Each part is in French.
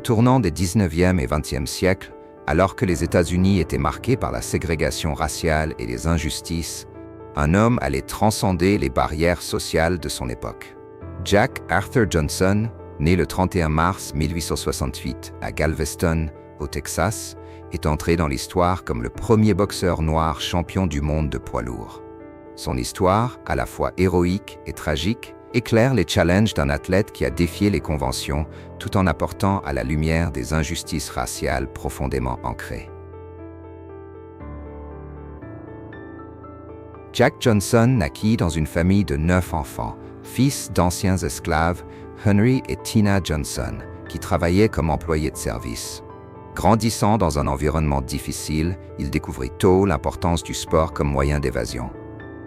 tournant des 19e et 20e siècles, alors que les États-Unis étaient marqués par la ségrégation raciale et les injustices, un homme allait transcender les barrières sociales de son époque. Jack Arthur Johnson, né le 31 mars 1868 à Galveston, au Texas, est entré dans l'histoire comme le premier boxeur noir champion du monde de poids lourd. Son histoire, à la fois héroïque et tragique, éclaire les challenges d'un athlète qui a défié les conventions tout en apportant à la lumière des injustices raciales profondément ancrées. Jack Johnson naquit dans une famille de 9 enfants, fils d'anciens esclaves, Henry et Tina Johnson, qui travaillaient comme employés de service. Grandissant dans un environnement difficile, il découvrit tôt l'importance du sport comme moyen d'évasion.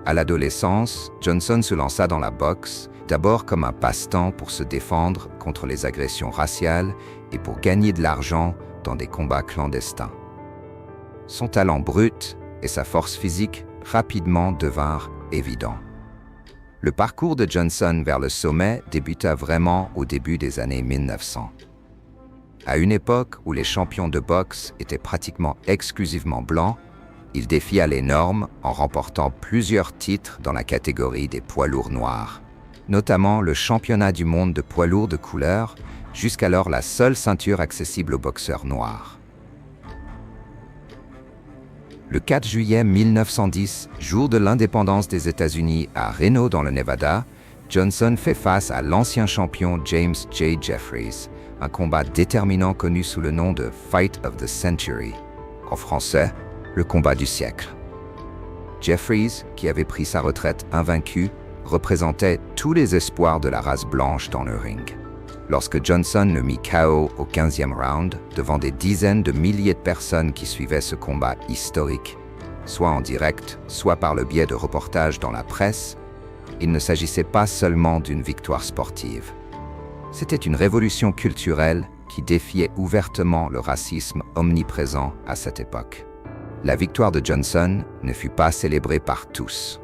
À l'adolescence, Johnson se lança dans la boxe, d'abord comme un passe-temps pour se défendre contre les agressions raciales et pour gagner de l'argent dans des combats clandestins. Son talent brut et sa force physique rapidement devinrent évidents. Le parcours de Johnson vers le sommet débuta vraiment au début des années 1900. À une époque où les champions de boxe étaient pratiquement exclusivement blancs, il défia les normes en remportant plusieurs titres dans la catégorie des poids lourds noirs, notamment le championnat du monde de poids lourds de couleur, jusqu'alors la seule ceinture accessible aux boxeurs noirs. Le 4 juillet 1910, jour de l'indépendance des États-Unis à Reno dans le Nevada, Johnson fait face à l'ancien champion James J. Jeffries, un combat déterminant connu sous le nom de Fight of the Century, en français, le combat du siècle. Jeffries, qui avait pris sa retraite invaincu, représentait tous les espoirs de la race blanche dans le ring. Lorsque Johnson le mit KO au 15e round, devant des dizaines de milliers de personnes qui suivaient ce combat historique, soit en direct, soit par le biais de reportages dans la presse, il ne s'agissait pas seulement d'une victoire sportive. C'était une révolution culturelle qui défiait ouvertement le racisme omniprésent à cette époque. La victoire de Johnson ne fut pas célébrée par tous.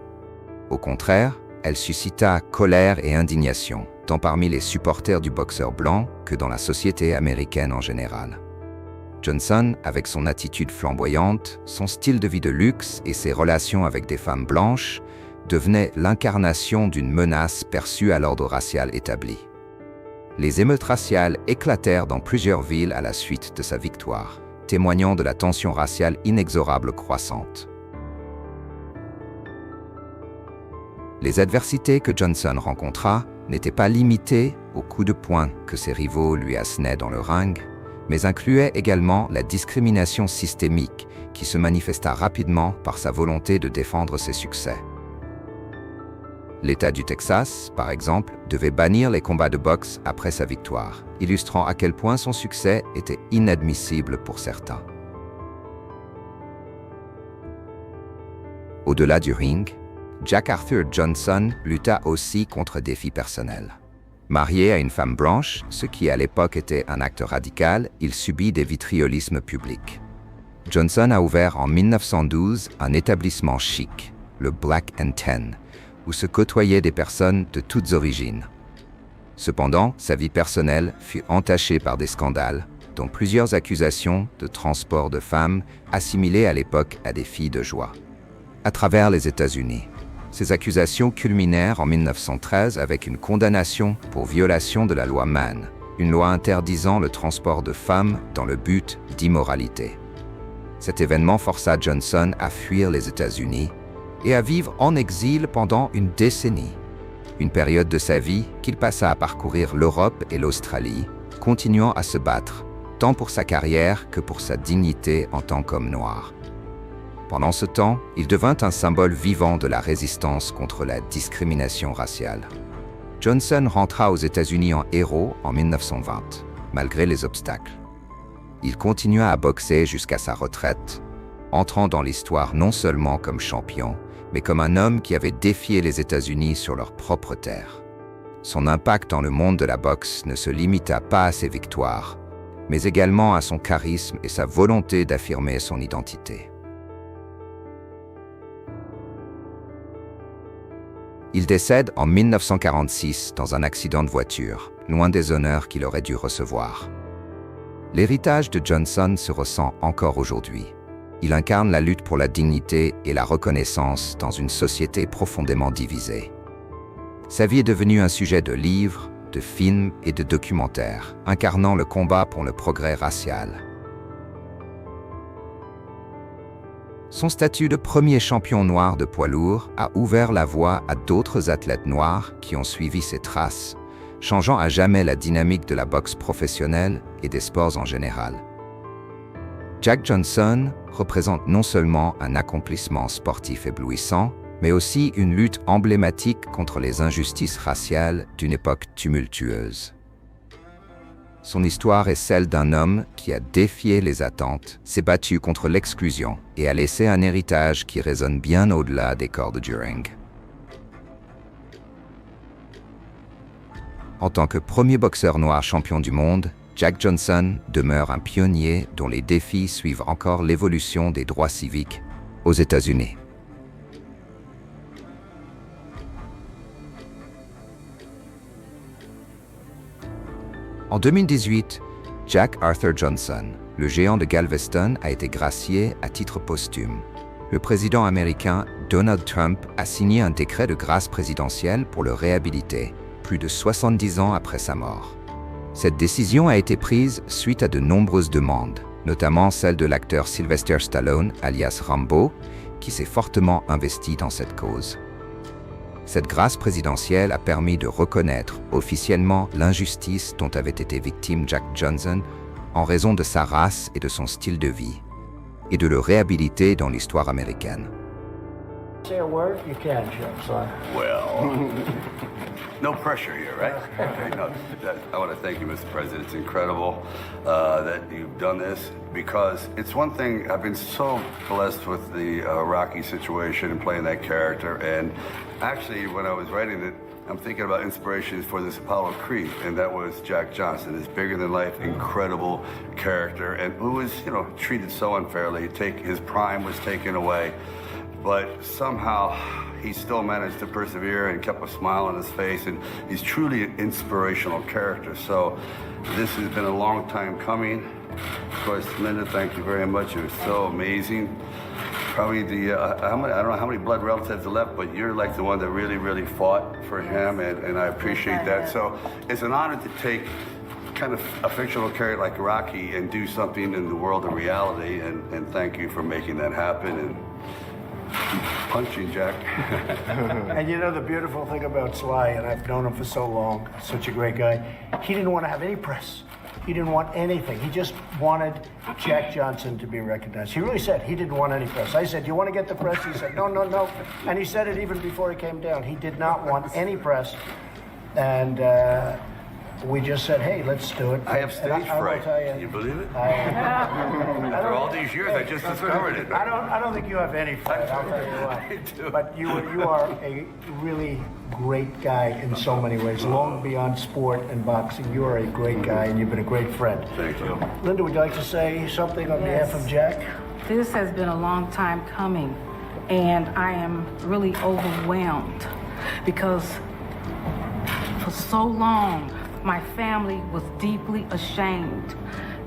Au contraire, elle suscita colère et indignation, tant parmi les supporters du boxeur blanc que dans la société américaine en général. Johnson, avec son attitude flamboyante, son style de vie de luxe et ses relations avec des femmes blanches, devenait l'incarnation d'une menace perçue à l'ordre racial établi. Les émeutes raciales éclatèrent dans plusieurs villes à la suite de sa victoire, témoignant de la tension raciale inexorable croissante. Les adversités que Johnson rencontra n'étaient pas limitées aux coups de poing que ses rivaux lui assénaient dans le ring, mais incluaient également la discrimination systémique qui se manifesta rapidement par sa volonté de défendre ses succès. L'État du Texas, par exemple, devait bannir les combats de boxe après sa victoire, illustrant à quel point son succès était inadmissible pour certains. Au-delà du ring, Jack Arthur Johnson lutta aussi contre défis personnels. Marié à une femme blanche, ce qui à l'époque était un acte radical, il subit des vitriolismes publics. Johnson a ouvert en 1912 un établissement chic, le Black & Tan, où se côtoyaient des personnes de toutes origines. Cependant, sa vie personnelle fut entachée par des scandales, dont plusieurs accusations de transport de femmes assimilées à l'époque à des filles de joie. À travers les États-Unis, ces accusations culminèrent en 1913 avec une condamnation pour violation de la loi Mann, une loi interdisant le transport de femmes dans le but d'immoralité. Cet événement força Johnson à fuir les États-Unis et à vivre en exil pendant une décennie, une période de sa vie qu'il passa à parcourir l'Europe et l'Australie, continuant à se battre, tant pour sa carrière que pour sa dignité en tant qu'homme noir. Pendant ce temps, il devint un symbole vivant de la résistance contre la discrimination raciale. Johnson rentra aux États-Unis en héros en 1920, malgré les obstacles. Il continua à boxer jusqu'à sa retraite, entrant dans l'histoire non seulement comme champion, mais comme un homme qui avait défié les États-Unis sur leur propre terre. Son impact dans le monde de la boxe ne se limita pas à ses victoires, mais également à son charisme et sa volonté d'affirmer son identité. Il décède en 1946 dans un accident de voiture, loin des honneurs qu'il aurait dû recevoir. L'héritage de Johnson se ressent encore aujourd'hui. Il incarne la lutte pour la dignité et la reconnaissance dans une société profondément divisée. Sa vie est devenue un sujet de livres, de films et de documentaires, incarnant le combat pour le progrès racial. Son statut de premier champion noir de poids lourd a ouvert la voie à d'autres athlètes noirs qui ont suivi ses traces, changeant à jamais la dynamique de la boxe professionnelle et des sports en général. Jack Johnson représente non seulement un accomplissement sportif éblouissant, mais aussi une lutte emblématique contre les injustices raciales d'une époque tumultueuse. Son histoire est celle d'un homme qui a défié les attentes, s'est battu contre l'exclusion et a laissé un héritage qui résonne bien au-delà des cordes du ring. En tant que premier boxeur noir champion du monde, Jack Johnson demeure un pionnier dont les défis suivent encore l'évolution des droits civiques aux États-Unis. En 2018, Jack Arthur Johnson, le géant de Galveston, a été gracié à titre posthume. Le président américain Donald Trump a signé un décret de grâce présidentielle pour le réhabiliter, plus de 70 ans après sa mort. Cette décision a été prise suite à de nombreuses demandes, notamment celle de l'acteur Sylvester Stallone, alias Rambo, qui s'est fortement investi dans cette cause. Cette grâce présidentielle a permis de reconnaître officiellement l'injustice dont avait été victime Jack Johnson en raison de sa race et de son style de vie, et de le réhabiliter dans l'histoire américaine. Say a word? You can, Jim, son. Well, no pressure here, right? Okay, no, I want to thank you, Mr. President. It's incredible that you've done this, because it's one thing, I've been so blessed with the Rocky situation and playing that character, and actually when I was writing it, I'm thinking about inspirations for this Apollo Creed, and that was Jack Johnson, this bigger-than-life, incredible character, and who was, treated so unfairly. His prime was taken away. But somehow he still managed to persevere and kept a smile on his face, and he's truly an inspirational character. So this has been a long time coming. Of course, Linda, thank you very much. It was so amazing. Probably I don't know how many blood relatives are left, but you're like the one that really, really fought for him, and I appreciate that. So it's an honor to take kind of a fictional character like Rocky and do something in the world of reality, and thank you for making that happen. And punching, Jack. And the beautiful thing about Sly, and I've known him for so long, such a great guy, he didn't want to have any press. He didn't want anything. He just wanted Jack Johnson to be recognized. He really said he didn't want any press. I said, do you want to get the press? He said, no, no, no. And he said it even before he came down. He did not want any press. And we just said, hey, let's do it. I have stage fright. Can you believe it? After all these years, I just discovered it. I don't think you have any fright, I'll tell you what. I do. But you are a really great guy in so many ways. Long beyond sport and boxing, you are a great guy, and you've been a great friend. Thank you. Linda, would you like to say something on behalf of Jack? This has been a long time coming, and I am really overwhelmed because for so long, my family was deeply ashamed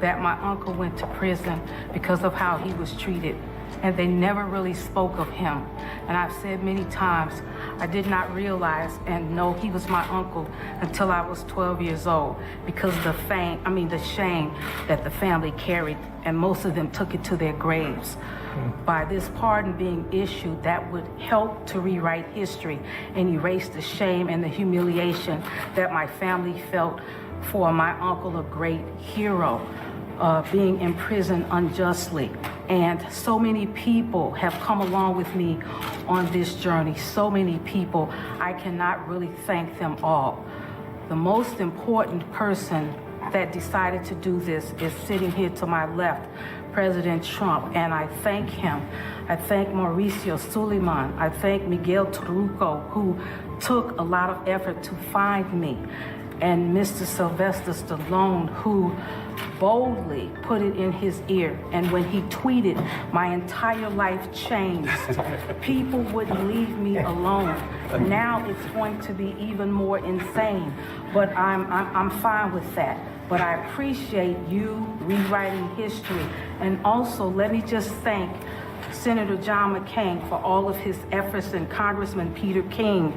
that my uncle went to prison because of how he was treated, and they never really spoke of him. And I've said many times, I did not realize and know he was my uncle until I was 12 years old, because the shame that the family carried, and most of them took it to their graves. By this pardon being issued, that would help to rewrite history and erase the shame and the humiliation that my family felt for my uncle, a great hero, being imprisoned unjustly. And so many people have come along with me on this journey. So many people, I cannot really thank them all. The most important person that decided to do this is sitting here to my left, President Trump, and I thank him. I thank Mauricio Suleiman. I thank Miguel Torruco, who took a lot of effort to find me, and Mr. Sylvester Stallone, who boldly put it in his ear. And when he tweeted, my entire life changed. People wouldn't leave me alone. Now it's going to be even more insane, but I'm fine with that. but I appreciate you rewriting history. And also, let me just thank Senator John McCain for all of his efforts and Congressman Peter King.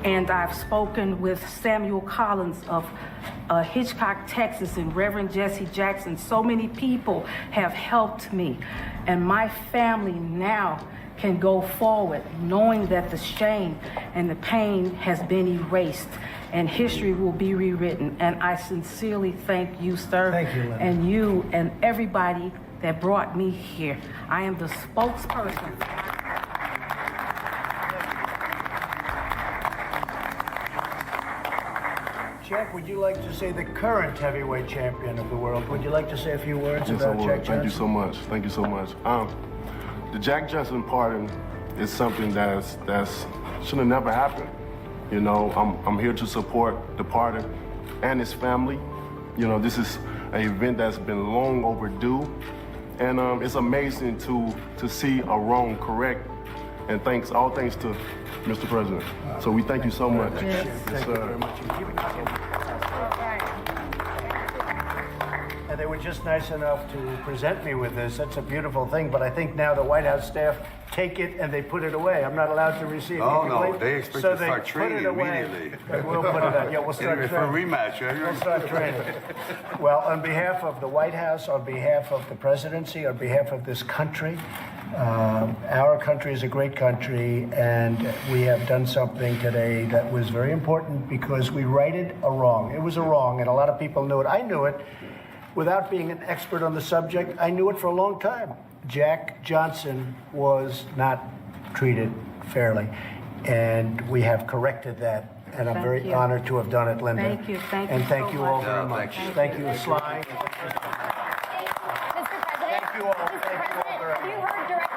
And I've spoken with Samuel Collins of Hitchcock, Texas, and Reverend Jesse Jackson. So many people have helped me. And my family now can go forward knowing that the shame and the pain has been erased and history will be rewritten. And I sincerely thank you, sir. Thank you, Linda. And you and everybody that brought me here. I am the spokesperson. Jack, would you like to say the current heavyweight champion of the world? Would you like to say a few words Yes, I about would. Jack Johnson? Thank you so much. Thank you so much. The Jack Johnson pardon is something that should have never happened. You know, I'm here to support the pardon and his family. You know, this is an event that's been long overdue, and it's amazing to see a wrong correct. And all thanks to Mr. President. So we thank you so much. Thank you Yes, very sir. much. And they were just nice enough to present me with this. That's a beautiful thing, but I think now the White House staff take it and they put it away. I'm not allowed to receive it. Oh, Can you no, believe? they expect So to start they put it training away. immediately. We'll put it out. Yeah, we'll start For a training. rematch, We'll start training. Well, on behalf of the White House, on behalf of the presidency, on behalf of this country, our country is a great country, and we have done something today that was very important because we righted a wrong. It was a wrong, and a lot of people knew it. I knew it. Without being an expert on the subject, I knew it for a long time. Jack Johnson was not treated fairly, and we have corrected that. And I'm Thank very you. honored to have done it, Linda. Thank you. Thank and you thank so you all much. very Yeah, much. thank you. Thank you, Sly. Mr. President, Thank you all. Thank you all very have you much. heard directly